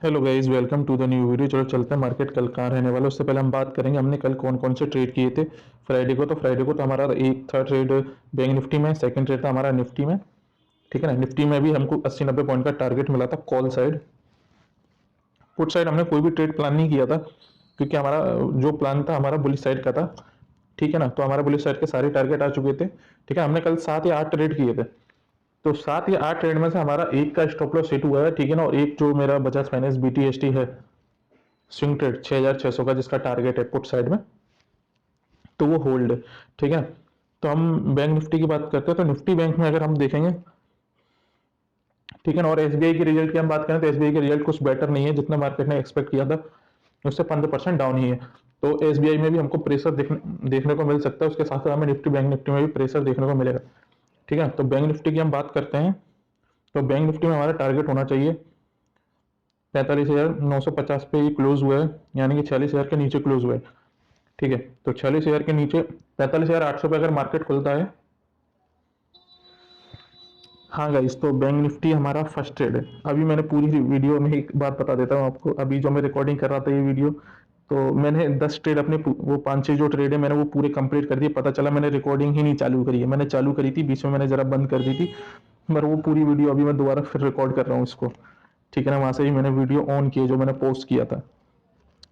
Hello guys, welcome to the new video. चलो चलते हैं मार्केट कल कहाँ रहने वाला है। उससे पहले हम बात करेंगे हमने कल कौन कौन से ट्रेड किए थे। फ्राइडे को तो हमारा एक था ट्रेड बैंक निफ्टी में, सेकंड ट्रेड था हमारा निफ्टी में। ठीक है ना। निफ्टी में भी हमको 80-90 पॉइंट का टारगेट मिला था कॉल साइड। पुट साइड हमने कोई भी ट्रेड प्लान नहीं किया था, क्योंकि हमारा जो प्लान था हमारा बुलिश साइड का था। ठीक है ना। तो हमारा बुलिश साइड के सारे टारगेट आ चुके थे। ठीक है। हमने कल 7 या 8 ट्रेड किए थे। तो 7 या 8 ट्रेड में से हमारा एक का स्टॉप लॉस सेट हुआ है। ठीक है ना। और एक जो मेरा बजाज फाइनेंस BTST है, स्विंग ट्रेड 6600 का जिसका टारगेट है पुट साइड में, तो वो होल्ड है। ठीक है। तो हम बैंक निफ्टी की बात करते हैं, तो निफ्टी बैंक में अगर हम देखेंगे, ठीक है ना, और एसबीआई के रिजल्ट की हम बात करें तो एसबीआई के रिजल्ट कुछ बेटर नहीं है जितना मार्केट ने एक्सपेक्ट किया था। उससे 15% डाउन ही है। तो एसबीआई में भी हमको प्रेशर देखने को मिल सकता है। उसके साथ साथ हमें बैंक निफ्टी में भी प्रेशर देखने को मिलेगा। ठीक है। तो बैंक निफ्टी की हम बात करते हैं, तो बैंक निफ्टी में हमारा टारगेट होना चाहिए 45,950 पे ही क्लोज हुआ है, यानी कि 46,000 के नीचे क्लोज हुआ है। ठीक है। तो 46,000 के नीचे 45,800 पे अगर मार्केट खुलता है। हाँ गाइस, तो बैंक निफ्टी हमारा फर्स्ट ट्रेड है। अभी मैंने पूरी वीडियो में एक बात बता देता हूँ आपको। अभी जो मैं रिकॉर्डिंग कर रहा था ये वीडियो, तो मैंने 10 ट्रेड अपने वो 5-6 जो ट्रेड है मैंने वो पूरे कंप्लीट कर दिए। पता चला मैंने रिकॉर्डिंग ही नहीं चालू करी है। मैंने चालू करी थी, बीच में मैंने जरा बंद कर दी थी। मगर वो पूरी वीडियो अभी मैं दोबारा फिर रिकॉर्ड कर रहा हूँ इसको। ठीक है ना। वहां से ही मैंने वीडियो ऑन किया जो मैंने पोस्ट किया था।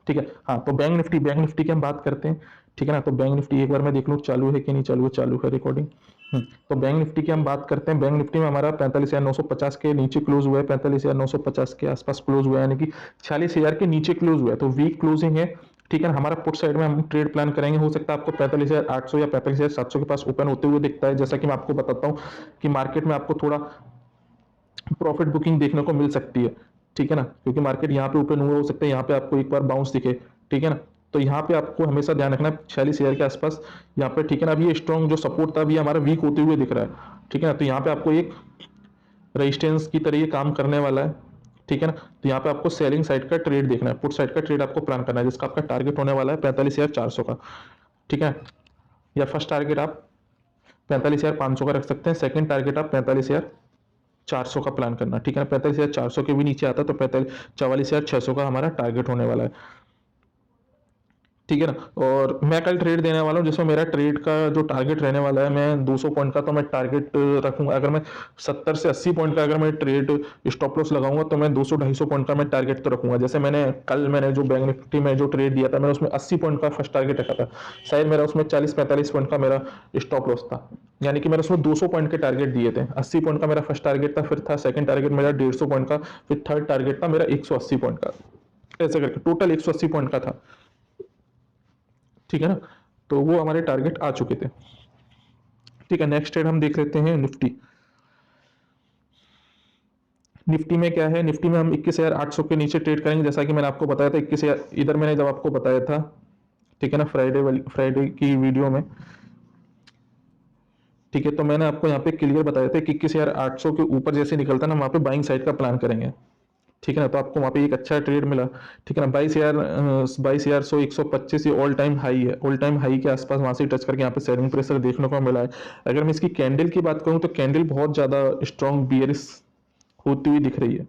ठीक है। हाँ, तो बैंक निफ्टी की हम बात करते हैं। ठीक है ना। तो बैंक निफ्टी एक बार मैं देख लूँ चालू है कि नहीं चालू है। चालू है रिकॉर्डिंग। तो बैंक निफ्टी की हम बात करते हैं। बैंक निफ्टी में हमारा 45,950 के नीचे क्लोज हुआ है। 45,950 के आसपास क्लोज हुआ है, यानी कि 46,000 के नीचे क्लोज हुआ है। तो वीक क्लोजिंग है। ठीक है ना। हमारा पुट साइड में हम ट्रेड प्लान करेंगे, हो सकता है आपको 45,800 या 45,700 के पास ओपन होते हुए दिखता है। जैसा कि मैं आपको बताता हूँ कि मार्केट में आपको थोड़ा प्रॉफिट बुकिंग देखने को मिल सकती है। ठीक है ना। क्योंकि मार्केट यहाँ पे ओपन हुआ, हो सकता है यहाँ पे आपको एक बार बाउंस दिखे। ठीक है ना। तो यहाँ पे आपको हमेशा ध्यान रखना है 46,000 के आसपास यहाँ पे। ठीक है ना। अभी ये स्ट्रॉन्ग जो सपोर्ट था अभी हमारा वीक होते हुए दिख रहा है। ठीक है ना। तो यहाँ पे आपको एक रेजिस्टेंस की तरह ये काम करने वाला है। ठीक है ना। तो यहाँ पे आपको सेलिंग साइड का ट्रेड देखना है, पुट साइड का ट्रेड आपको प्लान करना है, जिसका आपका टारगेट होने वाला है 45,400 का। ठीक है। या फर्स्ट टारगेट आप 45,500 का रख सकते हैं। सेकंड टारगेट आप 45,400 का प्लान करना। ठीक है ना। 45,400 के भी नीचे आता है तो 44,600 का हमारा टारगेट होने वाला है। ठीक है ना। और मैं कल ट्रेड देने वाला हूँ जिसमें मेरा ट्रेड का जो टारगेट रहने वाला है, मैं 200 पॉइंट का तो मैं टारगेट रखूंगा। अगर मैं 70 से 80 पॉइंट का अगर मैं ट्रेड स्टॉप लॉस लगाऊंगा तो मैं 200-250 पॉइंट का मैं टारगेट तो रखूंगा। जैसे मैंने जो बैंक निफ्टी में जो ट्रेड दिया था, मैंने उसमें 80 पॉइंट का फर्स्ट टारगेट रखा था। शायद मेरा उसमें 40-45 पॉइंट का मेरा स्टॉप लॉस था, यानी कि मैंने उसमें 200 पॉइंट के टारगेट दिए थे। 80 पॉइंट का मेरा फर्स्ट टारगेट था, फिर था सेकंड टारगेट मेरा 150 पॉइंट का, फिर थर्ड टारगेट था मेरा 180 पॉइंट का। ऐसे करके टोटल 180 पॉइंट का था। ठीक है ना। तो वो हमारे टारगेट आ चुके थे। ठीक है। नेक्स्ट ट्रेड हम देख लेते हैं निफ्टी। निफ्टी में क्या है, निफ्टी में हम 21,800 के नीचे ट्रेड करेंगे, जैसा कि मैंने आपको बताया था 21,000 इधर मैंने जब आपको बताया था। ठीक है ना। फ्राइडे की वीडियो में। ठीक है। तो मैंने आपको यहाँ पे क्लियर बताया था कि 21,800 के ऊपर जैसे निकलता है ना, वहाँ पे बाइंग साइड का प्लान करेंगे। ठीक है ना। तो आपको वहाँ पे एक अच्छा ट्रेड मिला। ठीक है ना। 22,100 125 ये ऑल टाइम हाई है। ऑल टाइम हाई के आसपास वहाँ से टच करके यहाँ पे सेलिंग प्रेशर देखने को मिला है। अगर मैं इसकी कैंडल की बात करूँ तो कैंडल बहुत ज़्यादा स्ट्रॉन्ग बियरिश होती हुई दिख रही है।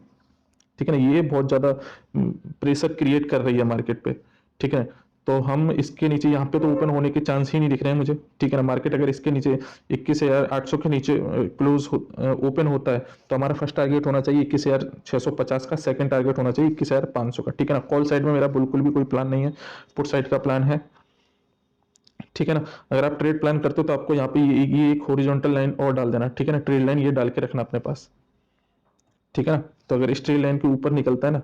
ठीक है ना। ये बहुत ज़्यादा प्रेशर क्रिएट कर रही है मार्केट पे। ठीक है। तो हम इसके नीचे यहाँ पे तो ओपन होने के चांस ही नहीं दिख रहे हैं मुझे। ठीक है ना। मार्केट अगर इसके नीचे 21,800 के नीचे क्लोज ओपन होता है तो हमारा फर्स्ट टारगेट होना चाहिए 21,650 का। सेकंड टारगेट होना चाहिए 21,500 का। ठीक है ना। कॉल साइड में मेरा बिल्कुल भी कोई प्लान नहीं है, पुट साइड का प्लान है। ठीक है ना। अगर आप ट्रेड प्लान करते हो तो आपको यहाँ पे ये एक हॉरिजॉन्टल लाइन और डाल देना। ठीक है ना। ट्रेड लाइन ये डाल के रखना अपने पास। ठीक है ना। तो अगर स्ट्रेट लाइन के ऊपर निकलता है ना,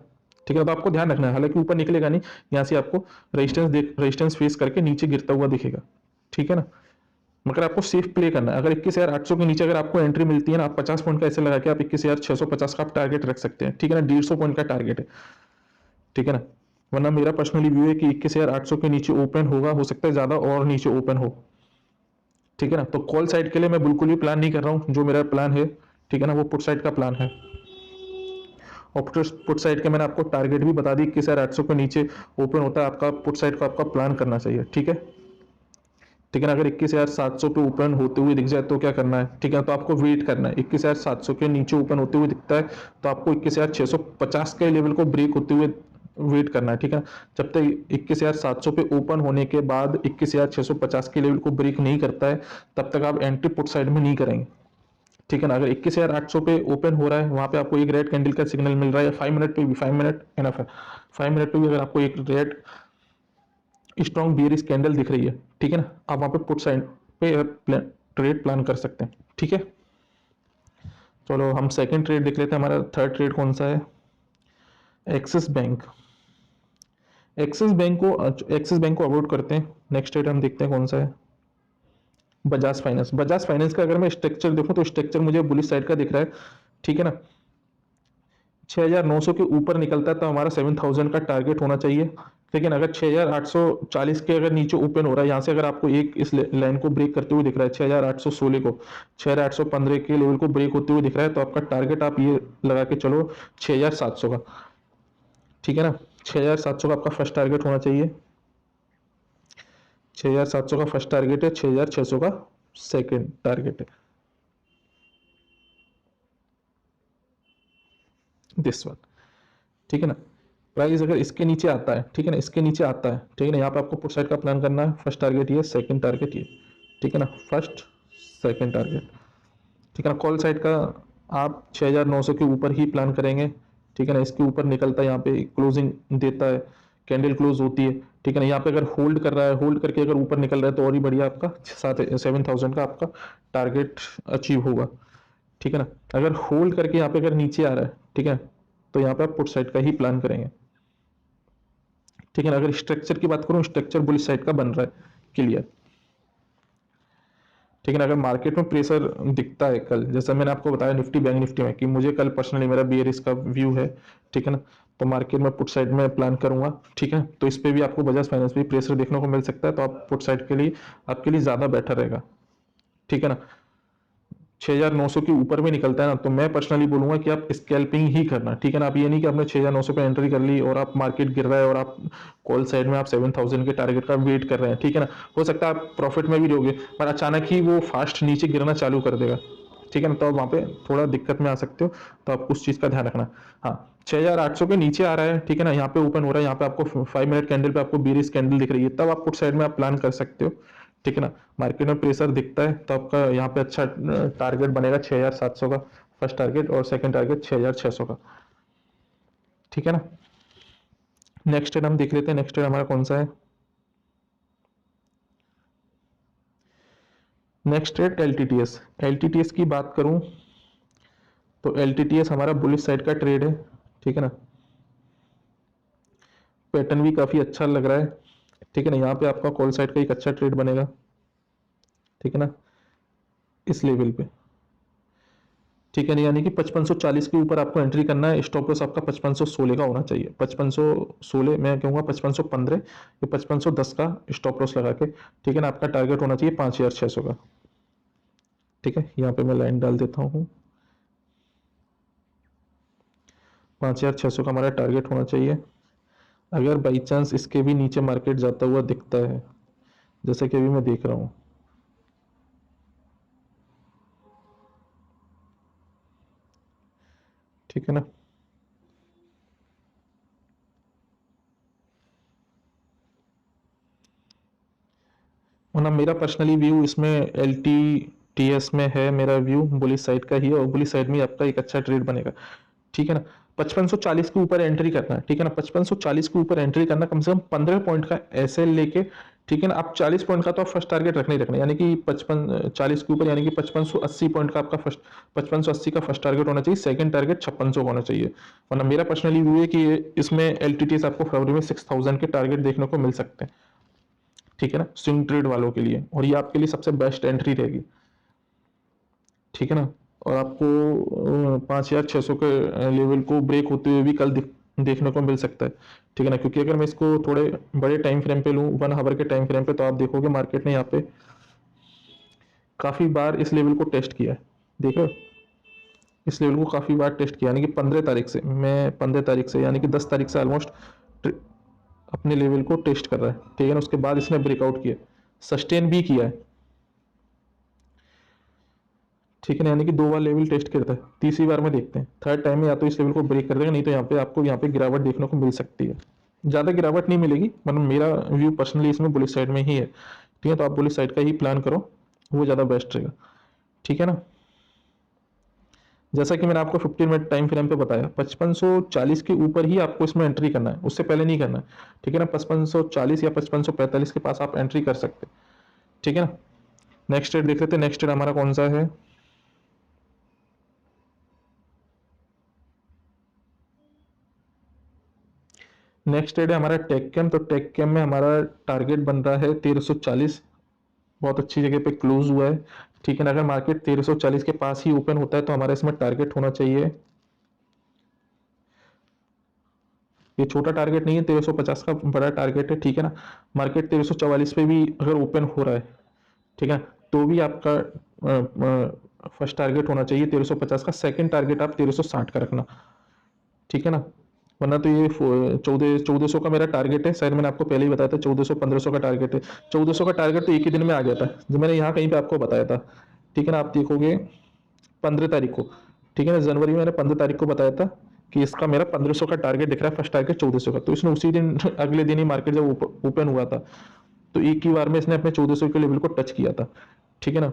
ठीक है, तो आपको ध्यान रखना है, हालांकि ऊपर निकलेगा नहीं, यहाँ से आपको रेजिस्टेंस फेस करके नीचे गिरता हुआ दिखेगा। ठीक है ना। मगर आपको सेफ प्ले करना है। अगर 21,800 के नीचे अगर आपको एंट्री मिलती है ना, आप 50 पॉइंट का ऐसे लगा के आप 21,650 का आप टारगेट रख सकते हैं। ठीक है ना। 150 पॉइंट का टारगेट है। ठीक है ना। वरना मेरा पर्सनली व्यू है कि 21,800 के नीचे ओपन होगा, हो सकता है ज्यादा और नीचे ओपन हो। ठीक है ना। तो कॉल साइड के लिए मैं बिल्कुल भी प्लान नहीं कर रहा हूँ। जो मेरा प्लान है, ठीक है ना, वो पुट साइड का प्लान है। और पुट साइड के मैंने आपको टारगेट भी बता दी, 21,800 के नीचे ओपन होता है आपका पुट साइड को आपका प्लान करना चाहिए। ठीक है। ठीक है ना। अगर 21,700 पे ओपन होते हुए दिख जाए तो क्या करना है, ठीक है, तो आपको वेट करना है। 21,700 के नीचे ओपन होते हुए दिखता है तो आपको 21,650 के लेवल को ब्रेक होते हुए वेट करना है, ठीक है। जब तक 21,700 पे ओपन होने के बाद 21,650 के लेवल को ब्रेक नहीं करता है तब तक आप एंट्री पुट साइड में नहीं करेंगे, ठीक है ना। अगर 21,800 पे ओपन हो रहा है, वहां पे आपको एक रेड कैंडल का सिग्नल मिल रहा है, या 5 मिनट पे भी, 5 मिनट एनफ है, 5 मिनट पे भी अगर आपको एक रेड स्ट्रॉन्ग बियरिश कैंडल दिख रही है, ठीक है ना, आप वहां पे पुट साइड पे ट्रेड प्लान कर सकते हैं, ठीक है। चलो हम सेकंड ट्रेड देख लेते हैं। हमारा थर्ड ट्रेड कौन सा है, एक्सिस बैंक। एक्सिस बैंक को अवॉइड करते हैं। नेक्स्ट ट्रेड हम देखते हैं कौन सा है, बजाज फाइनेंस। बजाज फाइनेंस का अगर मैं स्ट्रक्चर देखूं तो स्ट्रक्चर मुझे बुलिश साइड का दिख रहा है, ठीक है ना। 6,900 के ऊपर निकलता है तो हमारा 7,000 का टारगेट होना चाहिए, लेकिन अगर 6,840 के अगर नीचे ओपन हो रहा है, यहाँ से अगर आपको एक इस लाइन को ब्रेक करते हुए दिख रहा है, 6,816 को 6,815 के लेवल को ब्रेक होते हुए दिख रहा है, तो आपका टारगेट आप ये लगा के चलो 6,700 का, ठीक है ना। 6,700 का आपका फर्स्ट टारगेट होना चाहिए। 6,700 का फर्स्ट टारगेट है, 6,600 का सेकेंड टारगेट है, दिस वन, ठीक है ना। प्राइस अगर इसके नीचे आता है, ठीक है ना, इसके नीचे आता है, ठीक है ना, यहाँ पे आपको पुट साइड का प्लान करना है। फर्स्ट टारगेट ये, सेकंड टारगेट ये, ठीक है ना, फर्स्ट सेकंड टारगेट, ठीक है ना। कॉल साइड का आप 6,900 के ऊपर ही प्लान करेंगे, ठीक है ना। इसके ऊपर निकलता है, यहाँ पे क्लोजिंग देता है, कैंडल क्लोज होती है, ठीक है ना। यहाँ पे अगर होल्ड कर रहा है, होल्ड करके अगर ऊपर निकल रहा है तो और ही बढ़िया, आपका 7,000 का आपका टारगेट अचीव होगा, ठीक है ना। अगर होल्ड करके यहाँ पे अगर नीचे आ रहा है, ठीक है, तो यहाँ पे आप पुट साइड का ही प्लान करेंगे, ठीक है ना। अगर स्ट्रक्चर की बात करूं, स्ट्रक्चर बुलिश साइड का बन रहा है, क्लियर, ठीक है ना। अगर मार्केट में प्रेशर दिखता है कल, जैसा मैंने आपको बताया निफ्टी बैंक निफ्टी में कि मुझे कल पर्सनली मेरा बियरिश का व्यू है, ठीक है ना, तो मार्केट में पुट साइड में प्लान करूंगा, ठीक है। तो इस पे भी आपको बजाज फाइनेंस पे प्रेशर देखने को मिल सकता है, तो आप पुट साइड के लिए आपके लिए ज्यादा बेटर रहेगा, ठीक है ना। 6,900 के ऊपर में निकलता है ना, तो मैं पर्सनली बोलूंगा कि आप स्कैल्पिंग ही करना, ठीक है ना। आप ये नहीं कि आपने 6,900 पे एंट्री कर ली और आप मार्केट गिर रहा है और आप कॉल साइड में आप 7,000 के टारगेट का वेट कर रहे हैं, ठीक है ना। हो सकता है आप प्रॉफिट में भी रहोगे पर अचानक ही वो फास्ट नीचे गिरना चालू कर देगा, ठीक है ना, तो आप वहां पे थोड़ा दिक्कत में आ सकते हो, तो आपको उस चीज का ध्यान रखना। हाँ, 6,800 के नीचे आ रहा है, ठीक है ना, यहाँ पे ओपन हो रहा है, यहाँ पे आपको 5 मिनट कैंडल पे आपको बीरिश कैंडल दिख रही है, तब आप पुट साइड में आप प्लान कर सकते हो, ठीक है ना। मार्केट में प्रेशर दिखता है तो आपका यहाँ पे अच्छा टारगेट बनेगा 6,700 का फर्स्ट टारगेट, और सेकंड टारगेट 6,600 का, ठीक है ना। नेक्स्ट ट्रेड हम देख लेते हैं। नेक्स्ट ट्रेड हमारा कौन सा है, नेक्स्ट ट्रेड एलटीटीएस। एलटीटीएस की बात करूं तो एलटीटीएस हमारा बुलिश साइड का ट्रेड है, ठीक है ना। पैटर्न भी काफी अच्छा लग रहा है, ठीक है ना। यहाँ पे आपका कॉल साइड का एक अच्छा ट्रेड बनेगा, ठीक है ना, इस लेवल पे, ठीक है ना। यानी कि 5540 के ऊपर आपको एंट्री करना है। स्टॉप लॉस आपका 5516 का होना चाहिए, 5516, मैं कहूँगा 5515 या 5510 का स्टॉप लॉस लगा के, ठीक है ना। आपका टारगेट होना चाहिए 5,600 का, ठीक है। यहाँ पे मैं लाइन डाल देता हूँ, 5,600 का हमारा टारगेट होना चाहिए। अगर बाई चांस इसके भी नीचे मार्केट जाता हुआ दिखता है, जैसे कि अभी मैं देख रहा हूँ, ठीक है ना, वरना मेरा पर्सनली व्यू इसमें एल टी टी एस में है, मेरा व्यू बुलिश साइड का ही है, और बुलिश साइड में आपका एक अच्छा ट्रेड बनेगा, ठीक है ना। 5540 के ऊपर एंट्री करना है, ठीक है ना। 5540 के ऊपर एंट्री करना, कम से कम 15 पॉइंट का एसएल लेके, ठीक है ना। आप 40 पॉइंट का तो आप फर्स्ट टारगेट रखना ही रखना, यानी कि 5540 के ऊपर, यानी कि 5580 पॉइंट का आपका फर्स्ट, 5580 का फर्स्ट टारगेट होना चाहिए, सेकंड टारगेट 5600 होना चाहिए। वरना मेरा पर्सनली व्यू है कि इसमें एलटीटीएस आपको फरवरी में 6000 के टारगेट देखने को मिल सकते हैं, ठीक है ना, स्विंग ट्रेड वालों के लिए, और ये आपके लिए सबसे बेस्ट एंट्री रहेगी, ठीक है ना। और आपको 5,600 के लेवल को ब्रेक होते हुए भी कल देखने को मिल सकता है, ठीक है ना। क्योंकि अगर मैं इसको थोड़े बड़े टाइम फ्रेम पे लूँ, 1 आवर के टाइम फ्रेम पे, तो आप देखोगे मार्केट ने यहाँ पे काफी बार इस लेवल को टेस्ट किया है, देखो, इस लेवल को काफी बार टेस्ट किया, यानी कि 15 तारीख से, मैं 15 तारीख से, यानी कि 10 तारीख से ऑलमोस्ट अपने लेवल को टेस्ट कर रहा है, ठीक है ना। उसके बाद इसने ब्रेकआउट किया, सस्टेन भी किया है, ठीक है ना, यानी कि 2 बार लेवल टेस्ट करता है, तीसरी बार में देखते हैं, थर्ड टाइम में या तो इस लेवल को ब्रेक कर देगा, नहीं तो यहाँ पे आपको यहाँ पे गिरावट देखने को मिल सकती है। ज़्यादा गिरावट नहीं मिलेगी, मतलब मेरा व्यू पर्सनली इसमें बुलिश साइड में ही है, ठीक है, तो आप बुलिश साइड का ही प्लान करो, वो ज़्यादा बेस्ट रहेगा, ठीक है ना। जैसा कि मैंने आपको 15 मिनट टाइम फ्रेम पे बताया, 5540 के ऊपर ही आपको इसमें एंट्री करना है, उससे पहले नहीं करना है, ठीक है ना। 5540 या 5545 के पास आप एंट्री कर सकते हैं, ठीक है ना। नेक्स्ट ट्रेड देख लेते हैं, नेक्स्ट ट्रेड हमारा कौन सा है। नेक्स्ट ट्रेड है हमारा टेक्केम, तो टेक्केम में हमारा टारगेट बन रहा है 1340, बहुत अच्छी जगह पे क्लोज हुआ है, ठीक है ना। अगर मार्केट 1340 के पास ही ओपन होता है तो हमारा इसमें टारगेट होना चाहिए, ये छोटा टारगेट नहीं है, 1350 का बड़ा टारगेट है, ठीक है ना। मार्केट 1344 पे भी अगर ओपन हो रहा है, ठीक है, तो भी आपका फर्स्ट टारगेट होना चाहिए 1350 का, सेकंड टारगेट आप 1360 का रखना, ठीक है ना। वरना तो ये 1400 का मेरा टारगेट है, शायद मैंने आपको पहले ही बताया था, 1400 1500 का टारगेट है। 1400 का टारगेट तो एक ही दिन में आ गया था, जो मैंने यहाँ कहीं पे आपको बताया था, ठीक है ना। आप देखोगे 15 तारीख को, ठीक है ना, जनवरी में मैंने 15 तारीख को बताया था कि इसका मेरा 1500 का टारगेट दिख रहा है, फर्स्ट टारगेट 1400 का, तो इसने उसी दिन अगले दिन ही मार्केट जब ओपन हुआ था, तो एक ही बार में इसने अपने 1400 के लेवल को टच किया था, ठीक है ना।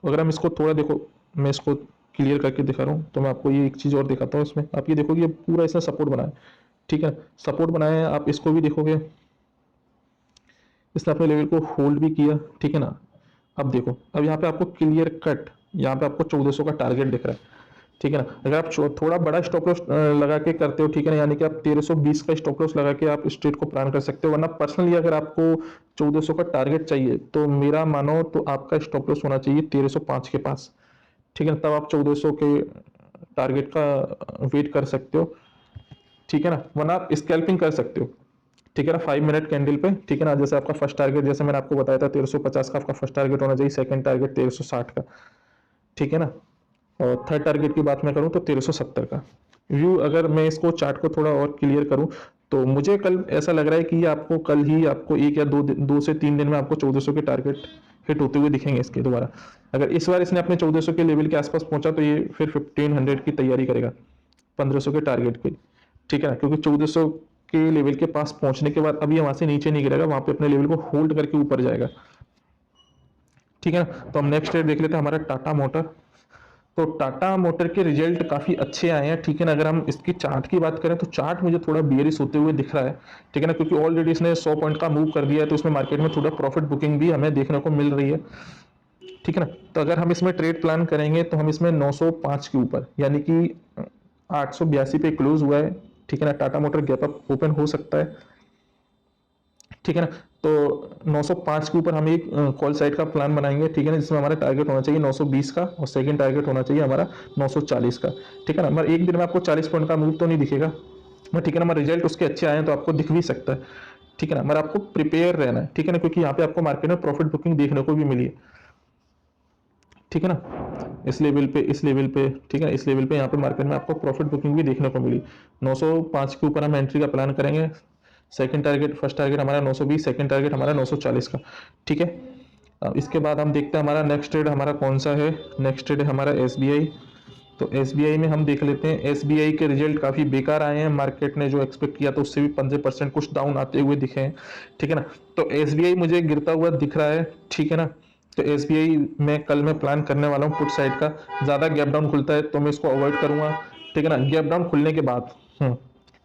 अगर हम इसको थोड़ा देखो, मैं इसको क्लियर करके दिखा रहा हूँ, तो मैं आपको ये एक चीज़ और दिखाता हूँ, इसमें आप ये देखोगे ये पूरा इसने सपोर्ट बनाया है, ठीक है, सपोर्ट बनाया है, आप इसको भी देखोगे इसने अपने लेवल को होल्ड भी किया, ठीक है ना। अब देखो, अब यहाँ पे आपको क्लियर कट, यहाँ पे आपको 1400 का टारगेट दिख रहा है, ठीक है ना। अगर आप थोड़ा बड़ा स्टॉप लॉस लगा के करते हो, ठीक है ना, यानी कि आप 1320 का स्टॉप लॉस लगा के आप इस ट्रेड को प्लान कर सकते हो, वरना पर्सनली अगर आपको 1400 का टारगेट चाहिए तो मेरा मानो तो आपका स्टॉप लॉस होना चाहिए 1305 के पास, ठीक है ना, तब आप 1400 के टारगेट का वेट कर सकते हो, ठीक है ना। वरना आप स्कैल्पिंग कर सकते हो, ठीक है ना, 5 मिनट कैंडल पे, ठीक है ना। जैसे आपका फर्स्ट टारगेट, जैसे मैंने आपको बताया था 1350 का आपका फर्स्ट टारगेट होना चाहिए, सेकंड टारगेट 1360 का, ठीक है ना। और थर्ड टारगेट की बात मैं करूं तो 1370 का। व्यू अगर मैं इसको चार्ट को थोड़ा और क्लियर करूं, तो मुझे कल ऐसा लग रहा है कि आपको कल ही आपको एक या दो से तीन दिन में आपको 1400 के टारगेट हिट होते हुए दिखेंगे इसके दोबारा। अगर इस बार इसने अपने 1400 के लेवल के आसपास पहुंचा तो ये फिर 1500 की तैयारी करेगा 1500 के टारगेट के, ठीक है ना, क्योंकि 1400 के लेवल के पास पहुंचने के बाद अभी वहां से नीचे नहीं गिरेगा, वहां पे अपने लेवल को होल्ड करके ऊपर जाएगा, ठीक है ना। तो हम नेक्स्ट रेट देख लेते हैं हमारा टाटा मोटर, तो टाटा मोटर के रिजल्ट काफी अच्छे आए हैं, ठीक है ना। अगर हम इसकी चार्ट की बात करें तो चार्ट मुझे थोड़ा बियरिश होते हुए दिख रहा है, ठीक है ना, क्योंकि ऑलरेडी इसने 100 पॉइंट का मूव कर दिया है, तो इसमें मार्केट में थोड़ा प्रॉफिट बुकिंग भी हमें देखने को मिल रही है, ठीक है ना। तो अगर हम इसमें ट्रेड प्लान करेंगे तो हम इसमें 905 के ऊपर, यानी कि 882 पे क्लोज हुआ है, ठीक है ना, Tata motor gap up open हो सकता है, ठीक है ना। तो 905 के ऊपर हम एक कॉल साइड का प्लान बनाएंगे, ठीक है ना, जिसमें हमारा टारगेट होना चाहिए 920 का, और सेकंड टारगेट होना चाहिए हमारा 940 का, ठीक है ना। मगर एक दिन में आपको 40 पॉइंट का मूव तो नहीं दिखेगा, मगर ठीक है ना, हमारे रिजल्ट उसके अच्छे आए हैं तो आपको दिख भी सकता है, ठीक है ना। मगर आपको प्रिपेयर रहना है, ठीक है ना, क्योंकि यहाँ पे आपको मार्केट में प्रॉफिट बुकिंग देखने को भी मिली है, ठीक है ना, इस लेवल पे, ठीक है, इस लेवल पे यहाँ पे मार्केट में आपको प्रॉफिट बुकिंग भी देखने को मिली। 905 के ऊपर हम एंट्री का प्लान करेंगे, सेकंड टारगेट, फर्स्ट टारगेट हमारा 920, सेकंड टारगेट हमारा 940 का, ठीक है। इसके बाद हम देखते हैं हमारा नेक्स्ट ट्रेड हमारा कौन सा है। नेक्स्ट ट्रेड है हमारा एसबीआई, तो एसबीआई में हम देख लेते हैं, एसबीआई के रिजल्ट काफ़ी बेकार आए हैं, मार्केट ने जो एक्सपेक्ट किया था उससे भी 15% कुछ डाउन आते हुए दिखे हैं, ठीक है ना। तो एसबीआई मुझे गिरता हुआ दिख रहा है, ठीक है ना। तो एसबीआई में कल मैं प्लान करने वाला हूँ पुट साइड का, ज़्यादा गैप डाउन खुलता है तो मैं इसको अवॉइड करूंगा, ठीक है ना। गैप डाउन खुलने के बाद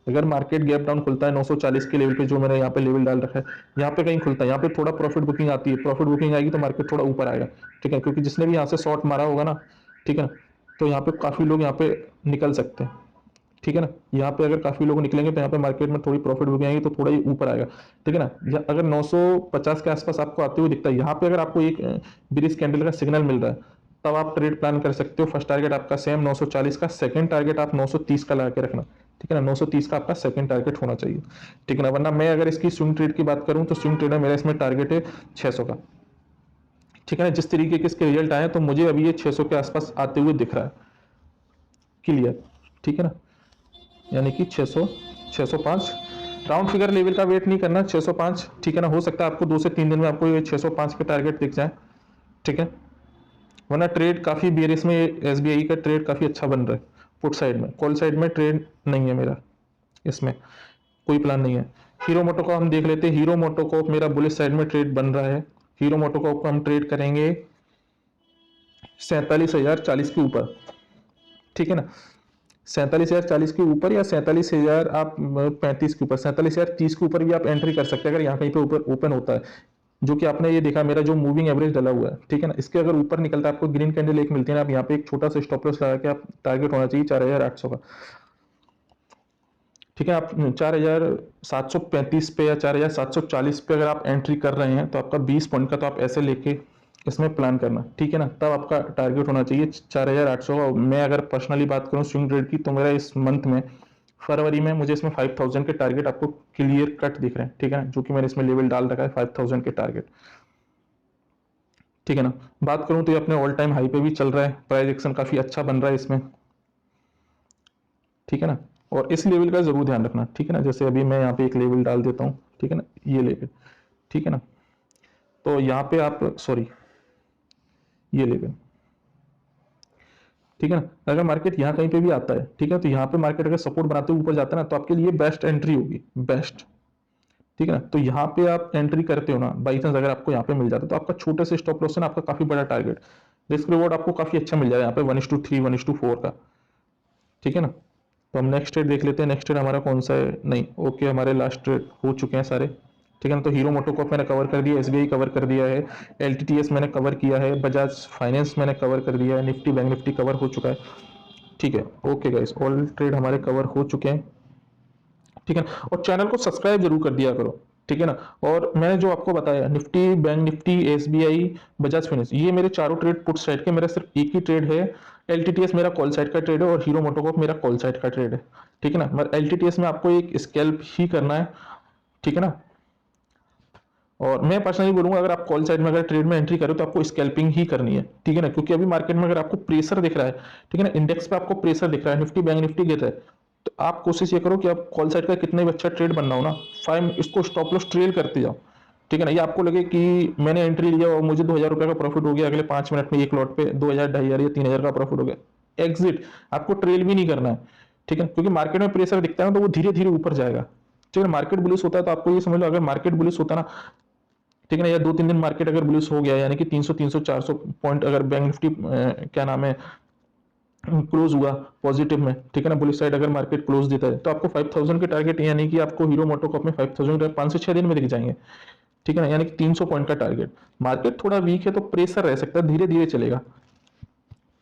अगर मार्केट गैप डाउन खुलता है 940 के लेवल पे, जो मैंने यहाँ पे लेवल डाल रखा है, यहाँ पे कहीं खुलता है, यहाँ पे थोड़ा प्रॉफिट बुकिंग आती है, प्रॉफिट बुकिंग आएगी तो मार्केट थोड़ा ऊपर आएगा, ठीक है, क्योंकि जिसने भी यहाँ से शॉर्ट मारा होगा ना, ठीक है, तो यहाँ पे काफ़ी लोग यहाँ पे निकल सकते हैं, ठीक है ना। यहाँ पे अगर काफ़ी लोग निकलेंगे तो यहाँ पे मार्केट में थोड़ी प्रॉफिट बुकिंग आएगी तो थोड़ा ही ऊपर आएगा, ठीक है ना। अगर 950 के आसपास आपको आते हुए दिखता है, यहाँ पे अगर आपको एक बिरिश कैंडल का सिग्नल मिल रहा है, तब आप ट्रेड प्लान कर सकते हो। फर्स्ट टारगेट आपका सेम 940 का, सेकंड टारगेट आप 930 का लगा के रखना, ठीक है ना, 930 का आपका सेकंड टारगेट होना चाहिए, ठीक है ना। वरना मैं अगर इसकी स्विंग ट्रेड की बात करूं तो स्विंग ट्रेड में मेरा इसमें टारगेट है 600 का, ठीक है ना। जिस तरीके के इसके रिजल्ट आए तो मुझे अभी ये 600 के आसपास आते हुए दिख रहा है क्लियर, ठीक है ना, यानी कि 600 605 राउंड फिगर लेवल का वेट नहीं करना, 605, ठीक है ना। हो सकता है आपको 2 से 3 दिन में आपको ये 605 पे टारगेट दिख जाए, ठीक है। वरना ट्रेड काफ़ी बेरिस में एसबीआई का ट्रेड काफ़ी अच्छा बन रहा है पुट साइड में। कॉल साइड में ट्रेड नहीं है मेरा, इसमें कोई प्लान नहीं है। हीरो मोटोकॉर्प हम देख लेते हैं। हीरो मोटोकॉर्प मेरा बुलिश साइड में ट्रेड बन रहा है। हीरो मोटोकॉर्प को हम ट्रेड करेंगे 47,040 के ऊपर, ठीक है ना। 47,040 के ऊपर या 47,000 आप 35 के ऊपर, 47,030 के ऊपर भी आप एंट्री कर सकते हैं अगर यहाँ कहीं पे ऊपर ओपन होता है, जो कि आपने ये देखा मेरा जो मूविंग एवरेज डला हुआ है, ठीक है ना। इसके अगर ऊपर निकलता है, आपको ग्रीन कैंडल एक मिलती है ना, आप यहाँ पे एक छोटा सा स्टॉप लॉस लगा के आप टारगेट होना चाहिए 4,800 का, ठीक है। आप 4,735 पे या 4,740 पे अगर आप एंट्री कर रहे हैं तो आपका 20 पॉइंट का तो आप ऐसे लेके इसमें प्लान करना, ठीक है ना। तब आपका टारगेट होना चाहिए 4,800 का। मैं अगर पर्सनली बात करूं स्विंग ट्रेड की, तो मेरा इस मंथ में फरवरी में मुझे इसमें 5,000 के टारगेट आपको क्लियर कट दिख रहे हैं, ठीक है ना, जो कि मैंने इसमें लेवल डाल रखा है 5,000 के टारगेट, ठीक है ना। बात करूं तो ये अपने ऑल टाइम हाई पे भी चल रहा है, प्राइस एक्शन काफी अच्छा बन रहा है इसमें, ठीक है ना। और इस लेवल का जरूर ध्यान रखना, ठीक है ना। जैसे अभी मैं यहाँ पे एक लेवल डाल देता हूँ, ठीक है ना, ये लेवल, ठीक है ना। तो यहाँ पे आप सॉरी ये लेवल, ठीक है ना। अगर मार्केट यहाँ कहीं पे भी आता है, ठीक है, तो यहाँ पे मार्केट अगर सपोर्ट बनाते हुए ऊपर जाता है ना, तो आपके लिए बेस्ट एंट्री होगी, बेस्ट, ठीक है ना। तो यहाँ पे आप एंट्री करते हो ना, बाई चांस अगर आपको यहाँ पे मिल जाता है, तो आपका छोटे से स्टॉप लॉस है ना, आपका काफी बड़ा टारगेट, रिस्क रिवॉर्ड आपको काफी अच्छा मिल जाएगा यहाँ पे 1:3 1:4 का, ठीक है ना। तो हम नेक्स्ट ट्रेड देख लेते हैं। नेक्स्ट ट्रेड हमारा कौन सा है, नहीं ओके, हमारे लास्ट ट्रेड हो चुके हैं सारे, ठीक है ना। तो हीरो मोटोकॉर्प मैंने कवर कर दिया, एसबीआई कवर कर दिया है, एलटीटीएस मैंने कवर किया है, बजाज फाइनेंस मैंने कवर कर दिया है, निफ्टी बैंक निफ्टी कवर हो चुका है, ठीक है। ओके गाइस, ऑल ट्रेड हमारे कवर हो चुके हैं, ठीक है। और चैनल को सब्सक्राइब जरूर कर दिया करो, ठीक है ना। और मैंने जो आपको बताया Nifty bank Nifty SBI Bajaj finance, ये मेरे चारों ट्रेड पुट साइड के, मेरा सिर्फ एक ही ट्रेड है, एलटीटीएस मेरा कॉल साइड का ट्रेड है और हीरो मोटोकॉर्प मेरा कॉल साइड का ट्रेड है, ठीक है ना। मगर एलटीटीएस में आपको एक स्कैल्प ही करना है, ठीक है ना। और मैं पर्सनली बोलूंगा अगर आप कॉल साइड में अगर ट्रेड में एंट्री करो तो आपको स्कैल्पिंग ही करनी है, ठीक है ना। क्योंकि अभी मार्केट में अगर आपको प्रेशर दिख रहा है, ठीक है ना, इंडेक्स पे आपको प्रेशर दिख रहा है, निफ्टी बैंक निफ्टी गिर रहा है, तो आप कोशिश ये करो कि आप कॉल साइड का कितना भी अच्छा ट्रेड बनना हो ना, 5 इसको स्टॉप लॉस ट्रेल करते जाओ, ठीक है ना। ये आपको लगे कि मैंने एंट्री लिया और मुझे 2,000 रुपए का प्रॉफिट हो गया, अगले 5 मिनट में एक लॉट पे 2,000 2,500 या 3,000 का प्रॉफिट हो गया, एग्जिट, आपको ट्रेल भी नहीं करना है, ठीक है। क्योंकि मार्केट में प्रेशर दिखता है ना, तो वो धीरे धीरे ऊपर जाएगा, ठीक है। मार्केट बुलिश होता है तो आपको ये समझ लो, अगर मार्केट बुलिश होता ना, ठीक है ना, या 2-3 दिन मार्केट अगर बुलिश हो गया, यानी कि 300 400 पॉइंट अगर बैंक निफ्टी क्या नाम है क्लोज हुआ पॉजिटिव में, ठीक है ना, बुलिश साइड अगर मार्केट क्लोज देता है, तो आपको 5,000 के टारगेट, यानी कि आपको हीरो मोटोकॉर्प में 5,000 5 से 6 दिन में दिख जाएंगे, ठीक है ना। यानी कि 300 पॉइंट का टारगेट। मार्केट थोड़ा वीक है तो प्रेशर रह सकता है, धीरे धीरे चलेगा,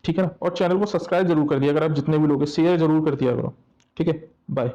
ठीक है ना। और चैनल को सब्सक्राइब जरूर कर दिया अगर आप जितने भी लोग शेयर जरूर कर दिया करो, ठीक है। बाय।